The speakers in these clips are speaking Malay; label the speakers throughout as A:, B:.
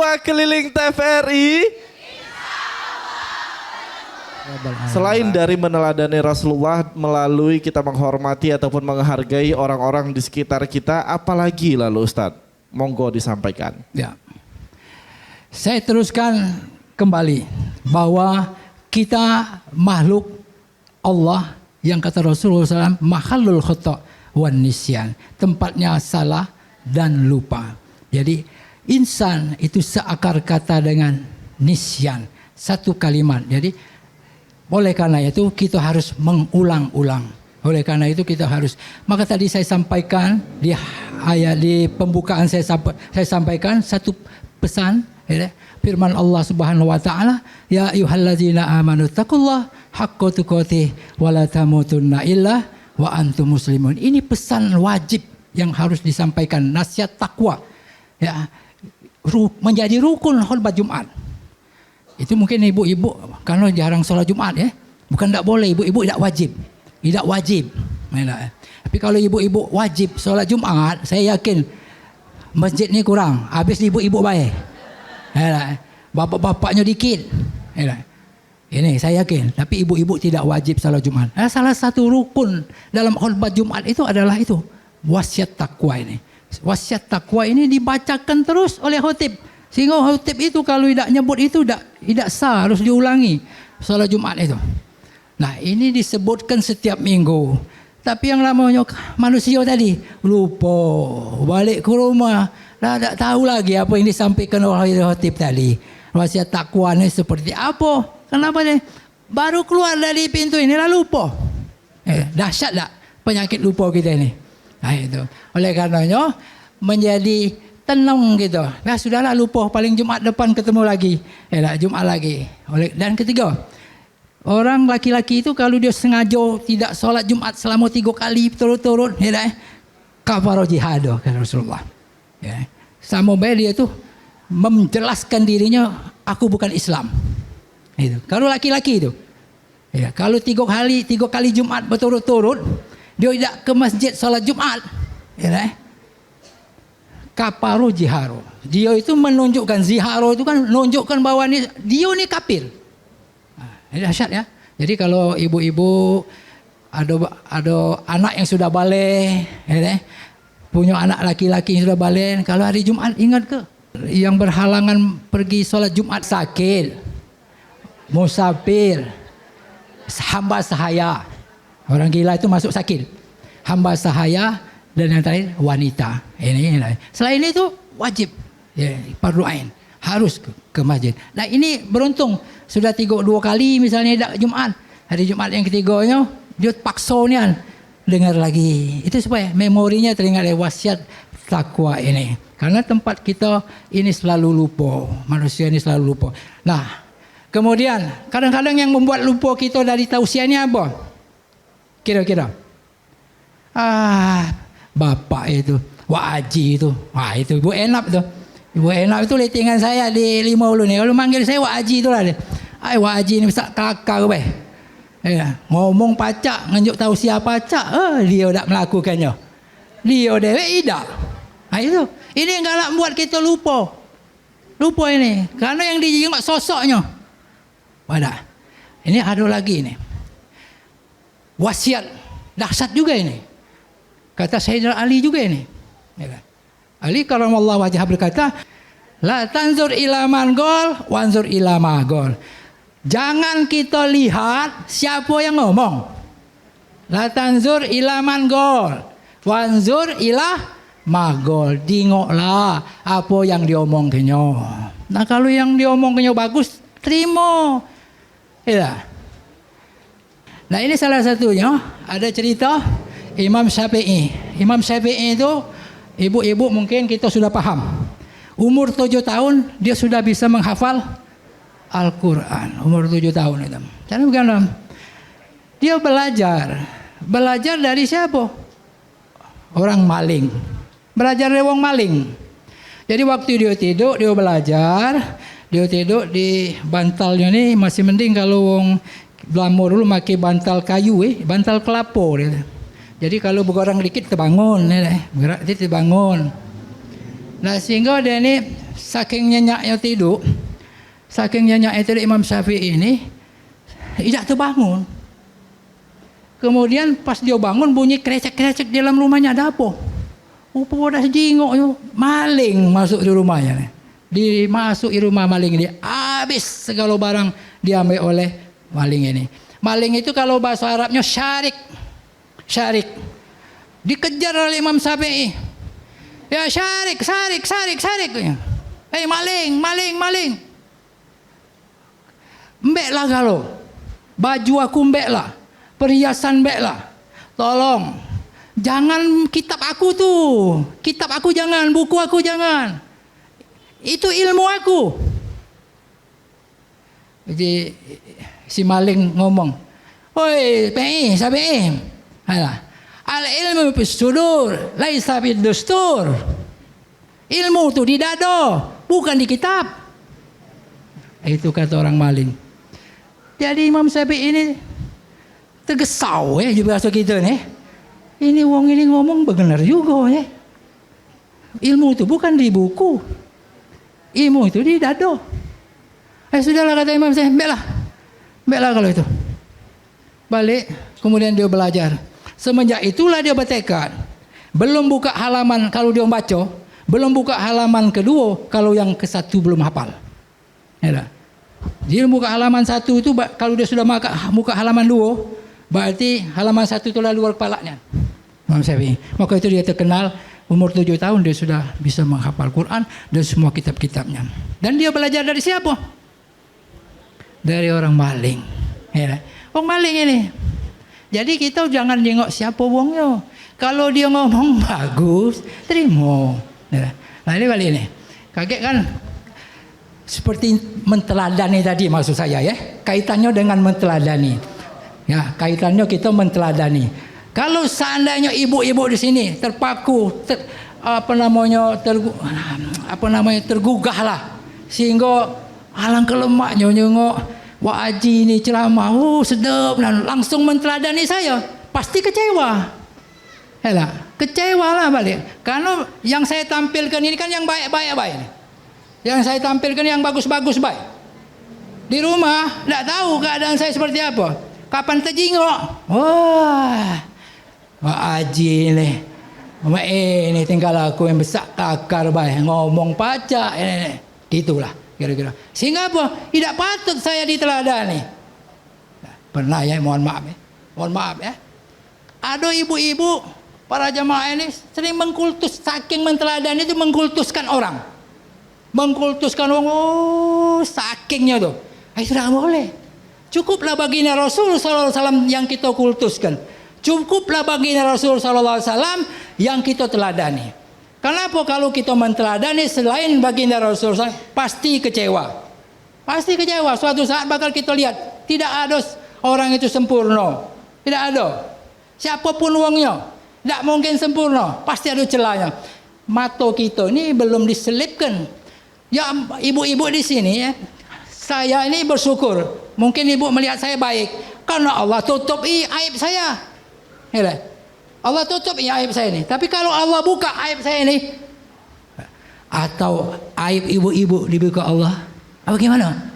A: Suara Keliling TVRI. Selain dari meneladani Rasulullah melalui kita menghormati ataupun menghargai orang-orang di sekitar kita, apalagi lalu Ustadz? Monggo disampaikan.
B: Ya. Saya teruskan kembali bahwa kita makhluk Allah yang kata Rasulullah SAW, mahallul khata' wan nisyan, tempatnya salah dan lupa. Jadi insan itu seakar kata dengan nisyan, satu kalimat. Jadi oleh karena itu kita harus mengulang-ulang. Oleh karena itu kita harus. Maka tadi saya sampaikan di ayat di pembukaan saya sampaikan satu pesan, ya, firman Allah Subhanahu wa taala, ya ayyuhallazina amanu taqullaha haqqa tuqatih wa la tamutunna illa wa antum muslimun. Ini pesan wajib yang harus disampaikan, nasihat takwa. Ya, menjadi rukun khutbah Jumat. Itu mungkin ibu-ibu karena jarang sholat Jumat ya. Bukan tidak boleh, ibu-ibu tidak wajib. Tidak wajib. Tapi kalau ibu-ibu wajib sholat Jumat, saya yakin masjid ni kurang. Habis ibu-ibu baik. Bapak-bapaknya dikit. Ini saya yakin. Tapi ibu-ibu tidak wajib sholat Jumat. Salah satu rukun dalam khutbah Jumat itu adalah itu. Wasiat takwa ini. Wasiat takwa ini dibacakan terus oleh khotib. Sehingga khotib itu kalau tidak nyebut itu tidak sah, harus diulangi salat Jumat itu. Nah, ini disebutkan setiap minggu. Tapi yang namanya manusia tadi lupa, balik ke rumah dah tak tahu lagi apa yang disampaikan oleh khotib tadi. Wasiat takwa ini seperti apa? Kenapa ni? Baru keluar dari pintu ini lah lupa. Dahsyat tak penyakit lupa kita ini? Nah itu. Oleh karenanya menjadi tenang gitu. Nah sudahlah lupa, paling Jumat depan ketemu lagi. Jumat lagi. Dan ketiga, orang laki-laki itu kalau dia sengaja tidak sholat Jumat selama 3 kali turut-turut, kafarah jihad kata Rasulullah. Sama baik dia tu menjelaskan dirinya, aku bukan Islam. Itu. Kalau laki-laki itu, kalau 3 kali Jumat berturut-turut, dia tidak ke masjid sholat Jumat, kaparu jiharo. Dia itu menunjukkan, ziharo itu kan menunjukkan bahwa dia ni kafir. Ini dahsyat ya. Jadi kalau ibu-ibu ada anak yang sudah balik, punya anak laki-laki yang sudah balik, kalau hari Jumat ingat ke? Yang berhalangan pergi sholat Jumat sakit, musafir, hamba sahaya. Orang gila itu masuk sakit. Hamba sahaya dan yang terakhir wanita. Ini. Selain itu wajib, fardu ain, harus ke masjid. Nah ini beruntung sudah 2 kali misalnya Jumat. Hari Jumat yang ketiganya dia paksa ni kan dengar lagi. Itu supaya memorinya teringat wasiat takwa ini. Karena tempat kita ini selalu lupa, manusia ini selalu lupa. Nah, kemudian kadang-kadang yang membuat lupa kita dari tausiah ni apa? Kira-kira bapak itu, Wak Haji itu, itu Ibu Enap tu. Ibu Enap itu letingan saya di Limau ni. Kalau manggil saya Wak Haji tu lah dia. Wak Haji ni besar kelakar ke. Ngomong pacak, nganjuk tausiah pacak, dia tak melakukannya. Dia dewek tidak. Itu. Ini yang galak buat kita lupa. Lupa ini. Karena yang diingat sosoknya. Wadah. Ini ada lagi ni. Wasiat dahsyat juga ini. Kata Sayyidina Ali juga ini. Ali karamallahu wajhah berkata, la tanzur ila man gol, wanzur ila ma gol. Jangan kita lihat siapa yang ngomong. La tanzur ila man gol, wanzur ila ma gol. Tengoklah apa yang diomongkannya. Nah kalau yang diomongkannya bagus, terima. Nah ini salah satunya, ada cerita Imam Syafi'i. Imam Syafi'i itu ibu-ibu mungkin kita sudah paham. Umur 7 tahun dia sudah bisa menghafal Al-Quran. Umur 7 tahun itu. Karena bukan dia belajar dari siapa? Orang maling. Belajar dari orang maling. Jadi waktu dia tidur dia belajar. Dia tidur di bantalnya ni masih mending kalau orang Belamur dulu pakai bantal kayu, bantal kelapa dia. Jadi kalau bergorang dikit terbangun, gerak dia terbangun. Nah sehingga dia ni saking nyenyaknya tidur, Imam Syafi'i ini tidak terbangun. Kemudian pas dia bangun bunyi krecek-krecek di dalam rumahnya, ada apa? Dah jingok maling masuk di rumahnya. Dimasuki rumah maling ini, habis segala barang diambil oleh maling ini. Maling itu kalau bahasa Arabnya syarik. Dikejar oleh Imam Syafi'i. Ya syarik. Maling. Mbeklah kalau. Baju aku mbeklah. Perhiasan mbeklah. Tolong. Jangan kitab aku tuh. Kitab aku jangan, buku aku jangan. Itu ilmu aku. Jadi si maling ngomong, "Oi, PI, Syafi'i. Alah. Al-ilmu fis sudur, laisa fid dustur." Ilmu itu di dada, bukan di kitab. Itu kata orang maling. Jadi Imam Syafi'i ini tergesau ya di bahasa kita nih. Ini wong ini ngomong benar juga ya. Ilmu itu bukan di buku. Ilmu itu di dada. Sudahlah kata Imam Syafi'i, baiklah kalau itu. Balik, kemudian dia belajar. Semenjak itulah dia bertekad. Belum buka halaman kalau dia baca, belum buka halaman kedua kalau yang ke satu belum hafal. Ya, dia buka halaman satu itu kalau dia sudah buka halaman dua, berarti halaman satu itu luar kepalanya. Imam Syafi'i. Maka itu dia terkenal. Umur 7 tahun dia sudah bisa menghafal Quran dan semua kitab-kitabnya. Dan dia belajar dari siapa? Dari orang maling. Ya, orang maling ini. Jadi kita jangan jengok siapa wongnya. Kalau dia ngomong bagus, terima. Ya. Nah ini balik ini. Kaget kan? Seperti menteladani tadi maksud saya ya. Kaitannya dengan menteladani. Ya, kaitannya kita menteladani. Kalau seandainya ibu-ibu di sini terpaku, tergugah lah, sehingga alangkah lemaknya nyengok Wak Haji ini ceramah, sedap, dan langsung menteladani saya, pasti kecewa. Yalah, kecewa lah balik. Karena yang saya tampilkan ini kan yang baik-baik. Yang saya tampilkan yang bagus-bagus baik. Di rumah tidak tahu keadaan saya seperti apa. Kapan terjingok? Wah. Wak Haji ini tinggal aku yang besar kakar baik ngomong pacak ini. Itulah kira-kira. Sehingga apa? Tidak patut saya diteladani. Pernah ya, mohon maaf ya. Ada ibu-ibu para jamaah ini sering mengkultus, saking menteladani itu mengkultuskan orang. Mengkultuskan orang, sakingnya tuh. Sudah boleh. Cukuplah baginda Rasul sallallahu alaihi wasallam yang kita kultuskan. Cukuplah baginda Rasul sallallahu alaihi wasallam yang kita teladani. Kenapa kalau kita menteladani selain baginda Rasul pasti kecewa. Pasti kecewa. Suatu saat bakal kita lihat tidak ada orang itu sempurna. Tidak ada. Siapapun wongnya tidak mungkin sempurna. Pasti ada celahnya. Mata kita ini belum diselipkan. Ya ibu-ibu di sini ya. Saya ini bersyukur. Mungkin ibu melihat saya baik karena Allah tutup aib saya. Ya, Allah tutup aib saya ini. Tapi kalau Allah buka aib saya ini, atau aib ibu-ibu dibuka Allah, apa gimana?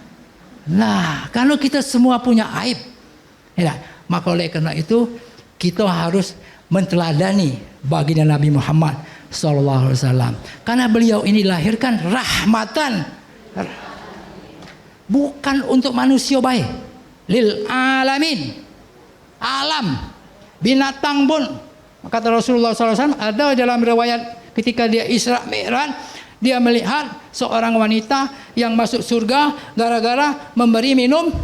B: Nah, kalau kita semua punya aib, ya, maka oleh karena itu kita harus menteladani baginda Nabi Muhammad sallallahu alaihi wasallam. Karena beliau ini dilahirkan rahmatan, bukan untuk manusia baik, lil alamin, alam. Binatang pun, kata Rasulullah SAW, ada dalam riwayat ketika dia Isra Mi'raj, dia melihat seorang wanita yang masuk surga gara-gara memberi minum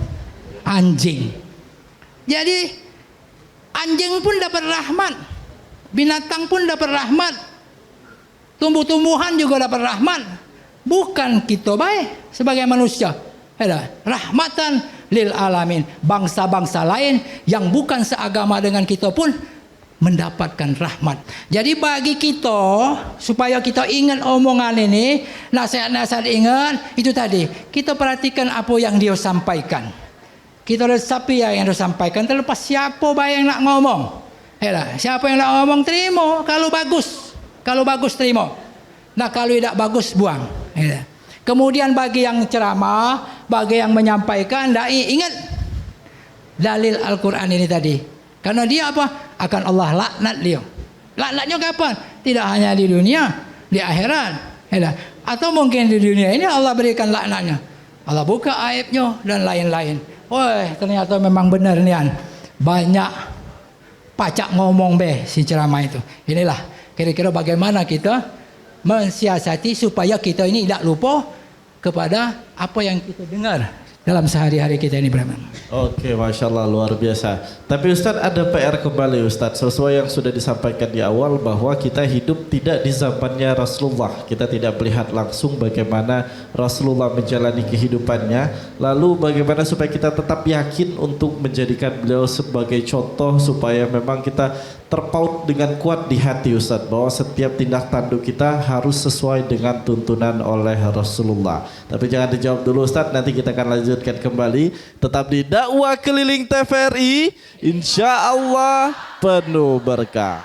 B: anjing. Jadi anjing pun dapat rahmat, binatang pun dapat rahmat, tumbuh-tumbuhan juga dapat rahmat. Bukan kita baik sebagai manusia. Rahmatan lil alamin. Bangsa-bangsa lain yang bukan seagama dengan kita pun mendapatkan rahmat. Jadi bagi kita, supaya kita ingat omongan ini, nasihat-nasihat ingat, itu tadi. Kita perhatikan apa yang dia sampaikan. Kita resapi yang dia sampaikan, terlepas siapa yang nak ngomong. Siapa yang nak ngomong terima. Kalau bagus terima. Nah kalau tidak bagus buang. Kemudian bagi yang ceramah, bagi yang menyampaikan, dai, ingat dalil Al-Quran ini tadi. Karena dia apa? Akan Allah laknat dia. Laknatnya kapan? Tidak hanya di dunia, di akhirat. Atau mungkin di dunia ini Allah berikan laknatnya. Allah buka aibnya dan lain-lain. Wah, ternyata memang benar nian. Banyak pacak ngomong si ceramah itu. Inilah kira-kira bagaimana kita mensiasati supaya kita ini tidak lupa kepada apa yang kita dengar dalam sehari-hari kita ini, Brahman.
A: Oke, Masya Allah, luar biasa. Tapi Ustadz, ada PR kembali Ustadz, sesuai yang sudah disampaikan di awal bahwa kita hidup tidak di zamannya Rasulullah. Kita tidak melihat langsung bagaimana Rasulullah menjalani kehidupannya. Lalu bagaimana supaya kita tetap yakin untuk menjadikan beliau sebagai contoh, supaya memang kita terpaut dengan kuat di hati Ustadz, bahwa setiap tindak tanduk kita harus sesuai dengan tuntunan oleh Rasulullah. Tapi jangan dijawab dulu Ustadz, nanti kita akan lanjutkan kembali. Tetap di Dakwah Keliling TVRI, insya Allah penuh berkah.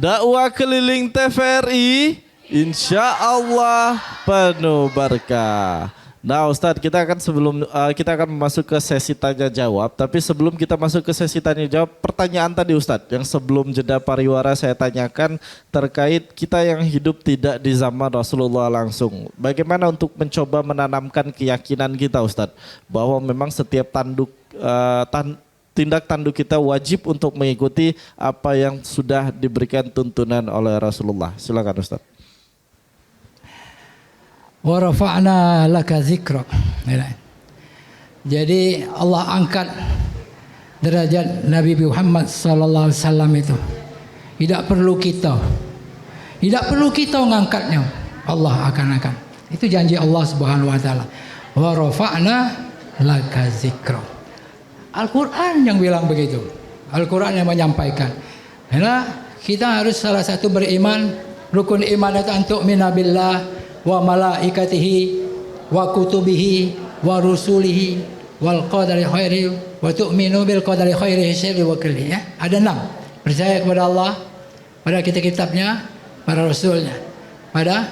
A: Dakwah Keliling TVRI, insya Allah penuh berkah. Nah Ustadz, kita akan masuk ke sesi tanya jawab. Tapi sebelum kita masuk ke sesi tanya jawab, pertanyaan tadi Ustadz, yang sebelum jeda pariwara saya tanyakan terkait kita yang hidup tidak di zaman Rasulullah langsung. Bagaimana untuk mencoba menanamkan keyakinan kita Ustadz, bahwa memang setiap tindak tanduk kita wajib untuk mengikuti apa yang sudah diberikan tuntunan oleh Rasulullah. Silakan Ustaz.
B: Wa rafa'na laka dzikrak. Jadi Allah angkat derajat Nabi Muhammad sallallahu alaihi wasallam itu. Tidak perlu kita mengangkatnya. Allah akan. Itu janji Allah Subhanahu wa taala. Wa rafa'na laka dzikrak. Al-Quran yang bilang begitu. Al-Quran yang menyampaikan. Karena kita harus salah satu beriman. Rukun iman itu antuk minabillah wa malaikatihi wa kutubihi wa rusulihi wal qadari khairi wa tu'minu bil qadari khairi syarri wa kulli. Ada 6. Percaya kepada Allah, pada kitab-kitabnya, para rasulnya, pada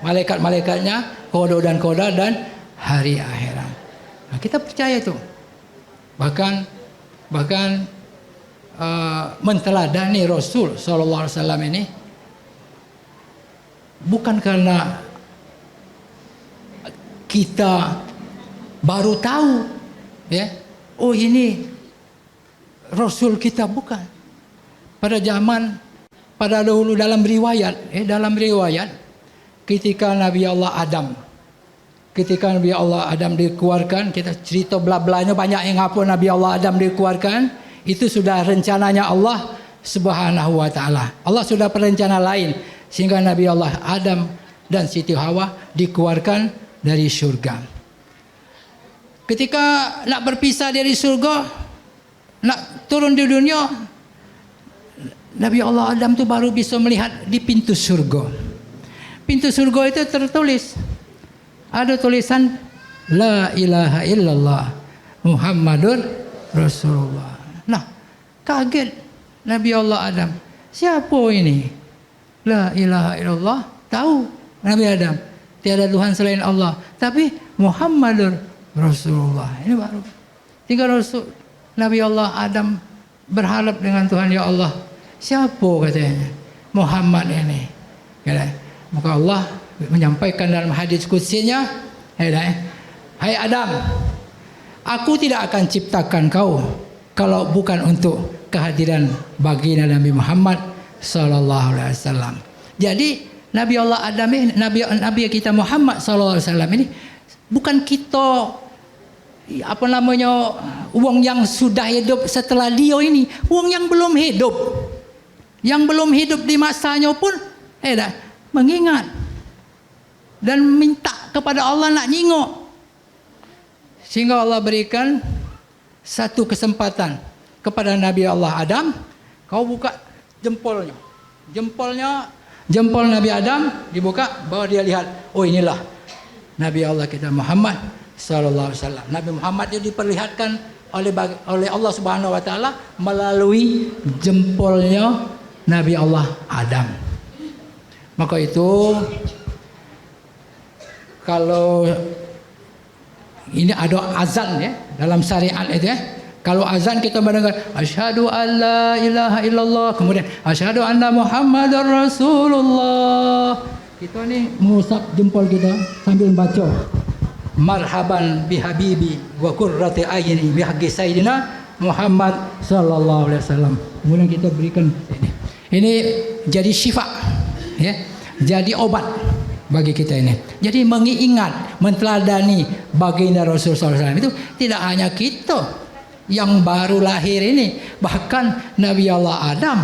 B: malaikat-malaikatnya, qada dan qadar dan hari akhirat. Nah, kita percaya itu. Bahkan menteladani Rasul sallallahu alaihi wasallam ini bukan karena kita baru tahu, ya, oh ini Rasul kita, bukan. Pada dahulu dalam riwayat ketika Nabi Allah Adam dikeluarkan, kita cerita bla-blanya banyak yang apa Nabi Allah Adam dikeluarkan, itu sudah rencananya Allah Subhanahu wa taala. Allah sudah berencana lain sehingga Nabi Allah Adam dan Siti Hawa dikeluarkan dari surga. Ketika nak berpisah dari surga, nak turun di dunia, Nabi Allah Adam itu baru bisa melihat di pintu surga. Pintu surga itu tertulis, ada tulisan La ilaha illallah Muhammadur Rasulullah. Nah, kaget Nabi Allah Adam. Siapa ini? La ilaha illallah. Tahu Nabi Adam, tiada Tuhan selain Allah. Tapi Muhammadur Rasulullah. Ini baru. Tinggal Rasul Nabi Allah Adam berharap dengan Tuhan, ya Allah, siapa katanya? Muhammad ini. Maka Allah menyampaikan dalam hadis qudsinya, hai Adam, aku tidak akan ciptakan kau kalau bukan untuk kehadiran baginda Nabi Muhammad sallallahu alaihi wasallam. Jadi Nabi Allah Adam ini, Nabi kita Muhammad sallallahu alaihi wasallam ini bukan kita wong yang sudah hidup setelah dia ini, wong yang belum hidup. Yang belum hidup di masanya pun mengingat dan minta kepada Allah nak nyingok. Sehingga Allah berikan satu kesempatan kepada Nabi Allah Adam. Kau buka jempolnya. Jempol Nabi Adam dibuka, baru dia lihat, oh inilah Nabi Allah kita Muhammad sallallahu alaihi wasallam. Nabi Muhammad itu diperlihatkan oleh Allah Subhanahu wa taala melalui jempolnya Nabi Allah Adam. Maka itu kalau ini ada azan ya dalam syariat itu ya. Kalau azan kita mendengar asyhadu alla ilaha illallah, kemudian asyhadu anna muhammadar rasulullah. Kita ni mengusap jempol kita sambil baca marhaban bihabibi wa qurrati ayni bi haqqi sayyidina Muhammad sallallahu alaihi wasallam. Kemudian kita berikan ini jadi syifa ya. Jadi obat bagi kita ini. Jadi mengingat, menteladani baginda Rasul SAW itu tidak hanya kita yang baru lahir ini, bahkan Nabi Allah Adam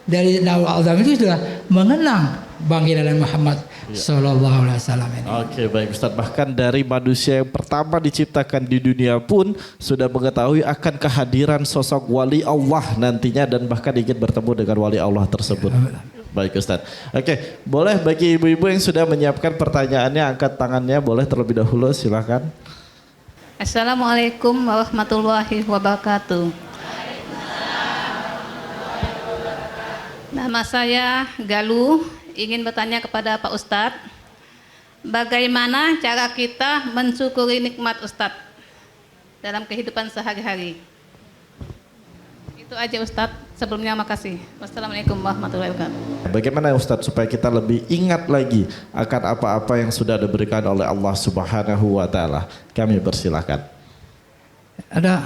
B: dari Nabi Adam itu sudah mengenang baginda Muhammad Sallallahu Alaihi Wasallam ini.
A: Oke, baik Ustaz. Bahkan dari manusia yang pertama diciptakan di dunia pun sudah mengetahui akan kehadiran sosok wali Allah nantinya dan bahkan ingin bertemu dengan wali Allah tersebut. Baik Ustaz. Oke, boleh bagi ibu-ibu yang sudah menyiapkan pertanyaannya angkat tangannya, boleh terlebih dahulu, silakan.
C: Assalamualaikum warahmatullahi wabarakatuh. Nama saya Galuh, ingin bertanya kepada Pak Ustadz, bagaimana cara kita mensyukuri nikmat Ustadz dalam kehidupan sehari-hari? Itu aja Ustadz, sebelumnya makasih. Wassalamualaikum warahmatullahi wabarakatuh.
A: Bagaimana Ustadz supaya kita lebih ingat lagi akan apa-apa yang sudah diberikan oleh Allah Subhanahu wa taala? Kami persilahkan.
B: Ada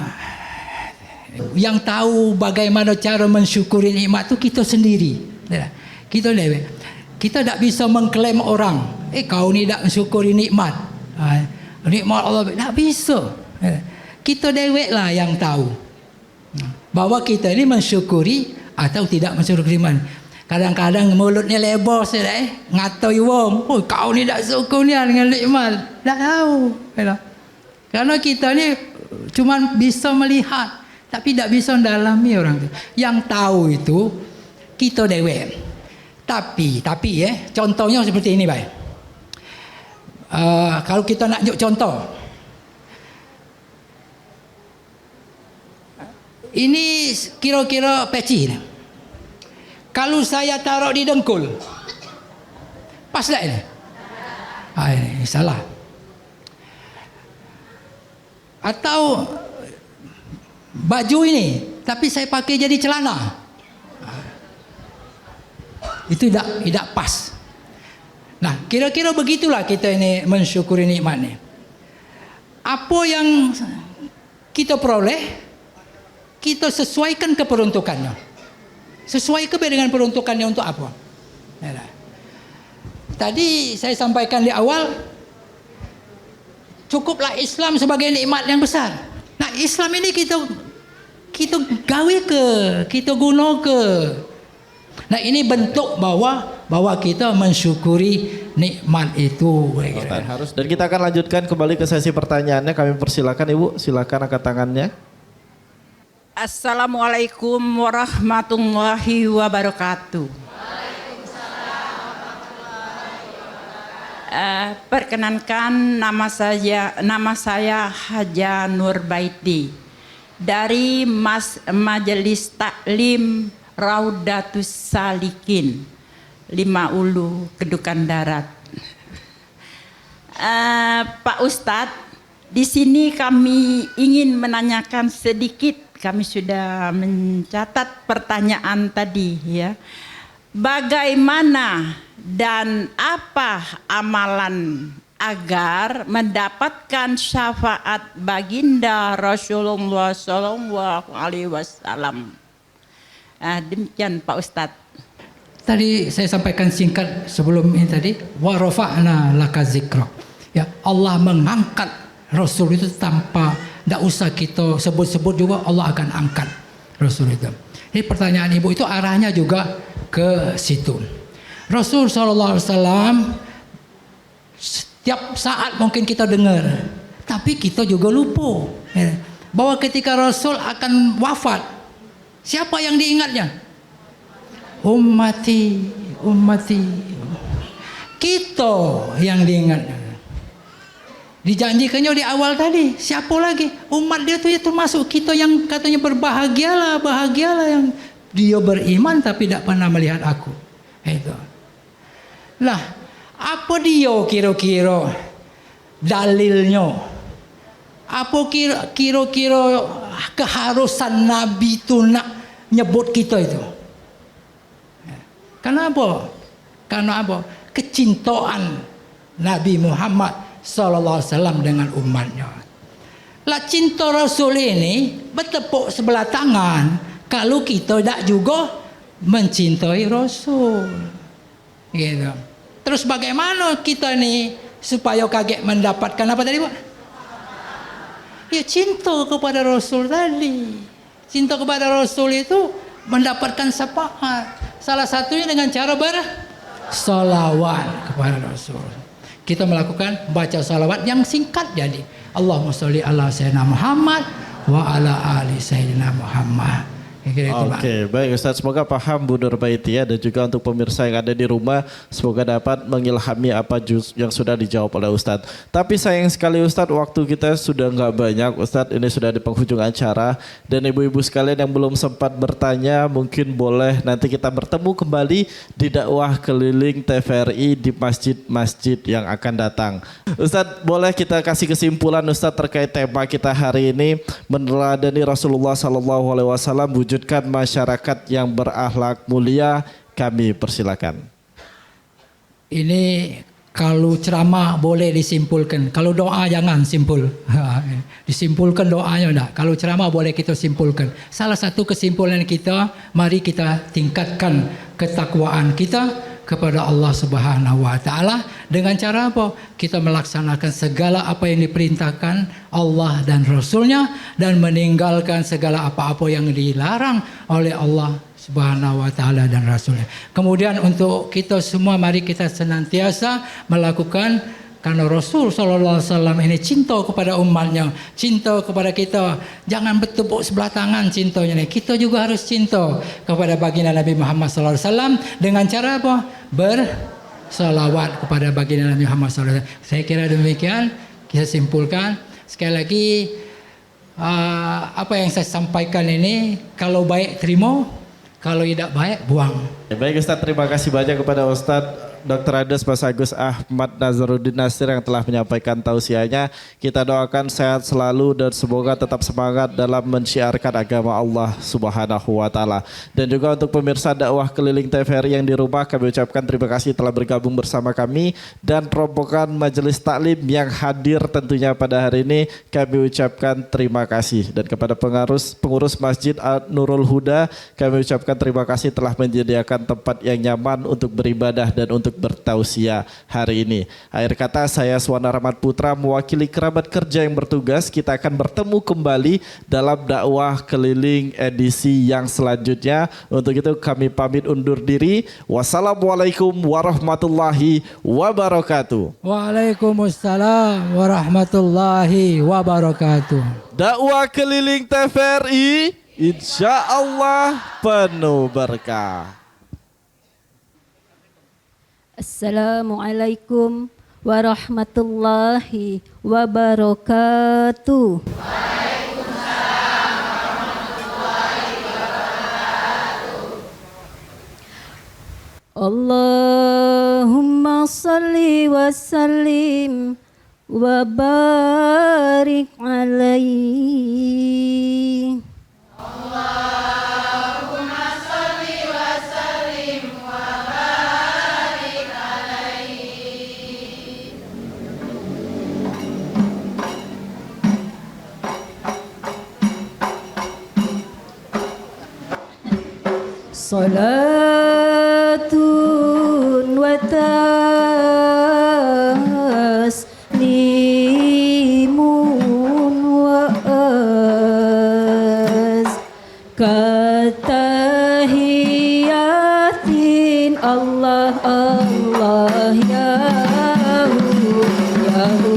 B: yang tahu bagaimana cara mensyukuri nikmat itu kita sendiri. Kita dewek. Kita tak bisa mengklaim orang. Kau ni tak mensyukuri nikmat. Nikmat Allah tak bisa. Kita dewek lah yang tahu bahawa kita ini mensyukuri atau tidak mensyukuri nikmat. Kadang-kadang mulutnya lebar saja ngatai wong, oh kau ni tak syukur ni dengan nikmat. Tak tahu. Karena kita ni cuma bisa melihat tapi tak bisa mendalami orang tu. Yang tahu itu kita dewek. Tapi contohnya seperti ini baik. Kalau kita nak tunjuk contoh, ini kira-kira peci. Kalau saya taruh di dengkul, pas tak ini? Ini salah. Atau baju ini, tapi saya pakai jadi celana, itu tidak pas. Nah, kira-kira begitulah kita ini mensyukuri nikmat ini. Apa yang kita peroleh, kita sesuaikan keperuntukannya. Sesuaikan dengan peruntukannya untuk apa? Tadi saya sampaikan di awal, cukuplah Islam sebagai nikmat yang besar. Nah, Islam ini kita gawe kita guna ke. Nah, ini bentuk bahwa kita mensyukuri nikmat itu.
A: Harus. Dan kita akan lanjutkan kembali ke sesi pertanyaannya. Kami persilakan Ibu, silakan angkat tangannya.
D: Assalamualaikum warahmatullahi wabarakatuh. Perkenankan nama saya Haja Nurbaiti dari Majelis Taklim Raudatus Salikin 5 Ulu Kedukan Darat. Pak Ustadz, di sini kami ingin menanyakan sedikit. Kami sudah mencatat pertanyaan tadi ya. Bagaimana dan apa amalan agar mendapatkan syafaat baginda Rasulullah Sallallahu Alaihi Wasallam? Demikian Pak Ustadz.
B: Tadi saya sampaikan singkat sebelum ini tadi, wa rafa'na laka zikrak. Ya, Allah mengangkat Rasul itu tanpa tidak usah kita sebut-sebut juga, Allah akan angkat Rasul itu. Ini pertanyaan ibu itu arahnya juga ke situ. Rasul SAW setiap saat mungkin kita dengar Tapi kita juga lupa bahwa ketika Rasul akan wafat, siapa yang diingatnya? Ummati, ummati. Kita yang diingatnya. Dijanjikannya di awal tadi, siapa lagi? Umat dia tuh ya termasuk kita yang katanya berbahagialah, bahagialah yang dia beriman tapi tidak pernah melihat aku. Itu. Lah, apa dia kira-kira dalilnya? Apa kira-kira keharusan Nabi itu nak nyebut kita itu? Kenapa? Karena apa? Kecintaan Nabi Muhammad sallallahu alaihi wasallam dengan umatnya. Lah cinta Rasul ini bertepuk sebelah tangan kalau kita tidak juga mencintai Rasul. Gitu. Terus bagaimana kita nih supaya kaget mendapatkan apa tadi, Pak? Ya cinta kepada Rasul tadi. Cinta kepada Rasul itu mendapatkan syafaat. Salah satunya dengan cara bersolawat kepada Rasul. Kita melakukan baca salawat yang singkat jadi. Allahumma sholli ala sayyidina Muhammad wa ala ali sayyidina Muhammad.
A: Oke, baik Ustaz, semoga paham Bu Nurbaiti ya, dan juga untuk pemirsa yang ada di rumah semoga dapat mengilhami apa yang sudah dijawab oleh Ustaz. Tapi sayang sekali Ustaz, waktu kita sudah nggak banyak Ustaz, ini sudah di penghujung acara, dan ibu-ibu sekalian yang belum sempat bertanya mungkin boleh nanti kita bertemu kembali di dakwah keliling TVRI di masjid-masjid yang akan datang. Ustaz, boleh kita kasih kesimpulan Ustaz terkait tema kita hari ini, meneladani Rasulullah SAW, wujudkan masyarakat yang berakhlak mulia. Kami persilakan.
B: Ini kalau ceramah boleh disimpulkan, kalau doa jangan simpul. Disimpulkan doanya enggak. Kalau ceramah boleh kita simpulkan. Salah satu kesimpulan kita, mari kita tingkatkan ketakwaan kita kepada Allah Subhanahu wa taala dengan cara apa? Kita melaksanakan segala apa yang diperintahkan Allah dan Rasulnya dan meninggalkan segala apa-apa yang dilarang oleh Allah Subhanahu wa taala dan Rasulnya. Kemudian untuk kita semua mari kita senantiasa melakukan, karena Rasul sallallahu alaihi wasallam ini cinta kepada umatnya, cinta kepada kita. Jangan bertepuk sebelah tangan cintanya ini. Kita juga harus cinta kepada baginda Nabi Muhammad sallallahu alaihi wasallam dengan cara apa? Bersalawat kepada baginda Nabi Muhammad sallallahu alaihi wasallam. Saya kira demikian, kita simpulkan. Sekali lagi apa yang saya sampaikan ini kalau baik terima, kalau tidak baik buang.
A: Baik Ustaz, terima kasih banyak kepada Ustaz Dr. Andes Mas Agus Ahmad Nazaruddin Nasir yang telah menyampaikan tausiahnya. Kita doakan sehat selalu dan semoga tetap semangat dalam mensyiarkan agama Allah Subhanahu wa taala. Dan juga untuk pemirsa dakwah keliling TVRI yang di rumah, kami ucapkan terima kasih telah bergabung bersama kami, dan rombongan majelis taklim yang hadir tentunya pada hari ini kami ucapkan terima kasih. Dan kepada pengurus Masjid Nurul Huda kami ucapkan terima kasih telah menyediakan tempat yang nyaman untuk beribadah dan untuk bertausiah hari ini. Akhir kata, saya Swana Rahmat Putra mewakili kerabat kerja yang bertugas. Kita akan bertemu kembali dalam dakwah keliling edisi yang selanjutnya. Untuk itu kami pamit undur diri. Wassalamualaikum warahmatullahi wabarakatuh.
B: Waalaikumsalam warahmatullahi wabarakatuh.
A: Dakwah keliling TVRI insya Allah penuh berkah.
E: Assalamualaikum warahmatullahi wabarakatuh. Waalaikumsalam warahmatullahi wabarakatuh. Allahumma salli wa sallim wa barik alaihi. Salatun wa taslimun wa azkatahiyatin Allah Allah Yahu Yahu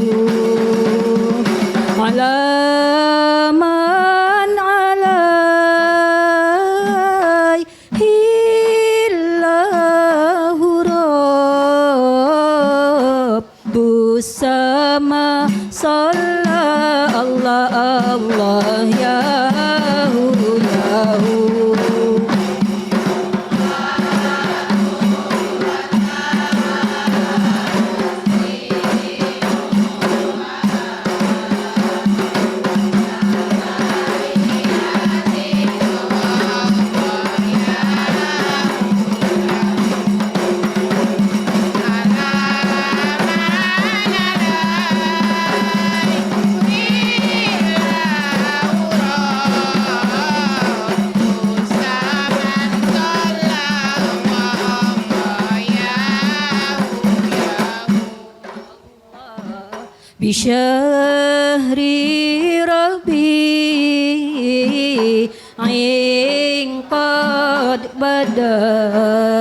E: بشهر ربيع قد بدا